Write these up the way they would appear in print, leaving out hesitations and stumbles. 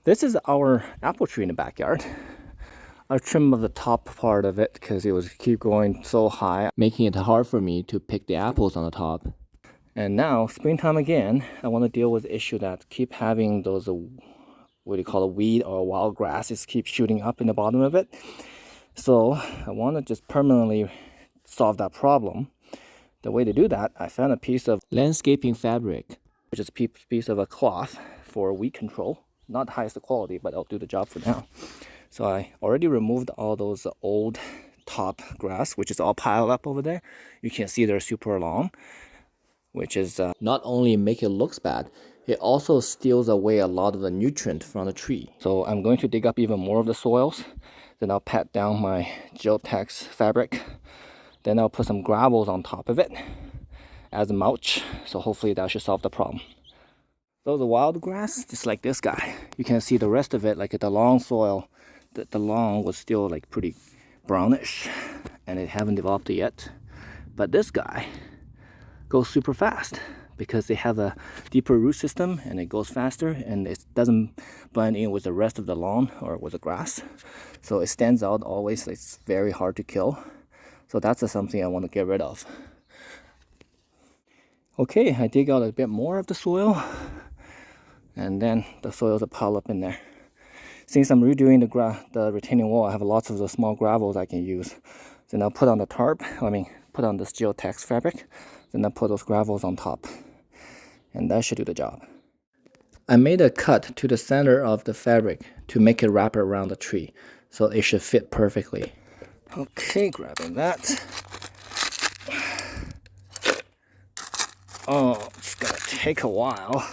This is our apple tree in the backyard. I trimmed the top part of it because it was keep going so high, making it hard for me to pick the apples on the top. And now, springtime again, I want to deal with the issue that keep having those, what do you call it, weed or wild grasses keep shooting up in the bottom of it. So I want to just permanently solve that problem. The way to do that, I found a piece of landscaping fabric, which is a piece of a cloth for weed control. Not the highest quality, but it'll do the job for now. So I already removed all those old top grass, which is all piled up over there. You can see they're super long, which is not only make it looks bad, it also steals away a lot of the nutrient from the tree. So I'm going to dig up even more of the soils. Then I'll pat down my geotex fabric. Then I'll put some gravels on top of it as a mulch. So hopefully that should solve the problem. So the wild grass, just like this guy, you can see the rest of it, like the long soil, the lawn was still like pretty brownish and it haven't developed yet. But this guy goes super fast because they have a deeper root system and it goes faster and it doesn't blend in with the rest of the lawn or with the grass. So it stands out always. It's very hard to kill. So that's something I want to get rid of. Okay, I dig out a bit more of the soil and then the soils will pile up in there. Since I'm redoing the retaining wall, I have lots of the small gravels I can use. Then I'll put on the tarp, put on this geotex fabric, then I'll put those gravels on top. And that should do the job. I made a cut to the center of the fabric to make it wrap around the tree, so it should fit perfectly. Okay, grabbing that. Oh, it's gonna take a while.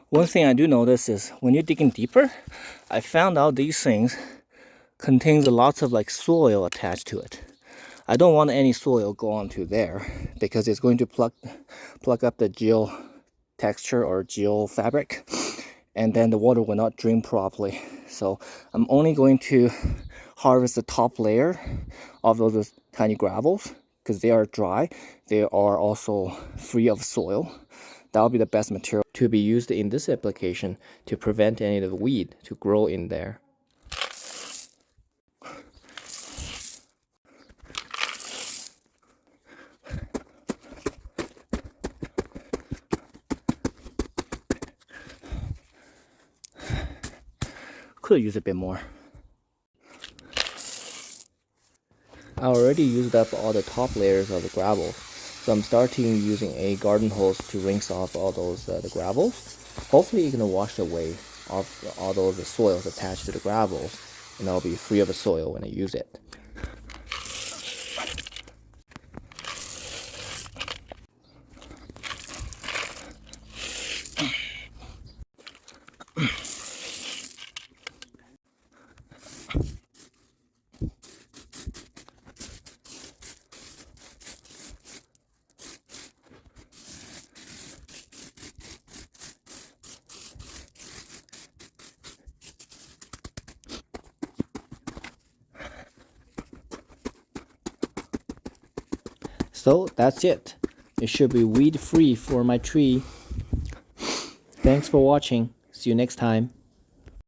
One thing I do notice is when you're digging deeper, I found out these things contains lots of like soil attached to it. I don't want any soil go onto there because it's going to pluck up the geo texture or geo fabric, and then the water will not drain properly. So I'm only going to harvest the top layer of those tiny gravels because they are dry. They are also free of soil. That'll be the best material to be used in this application to prevent any of the weed to grow in there. Could use a bit more. I already used up all the top layers of the gravel, so I'm starting using a garden hose to rinse off all those the gravels. Hopefully, it's gonna wash away all those soils attached to the gravels, and I'll be free of the soil when I use it. So that's it. It should be weed free for my tree. Thanks for watching. See you next time.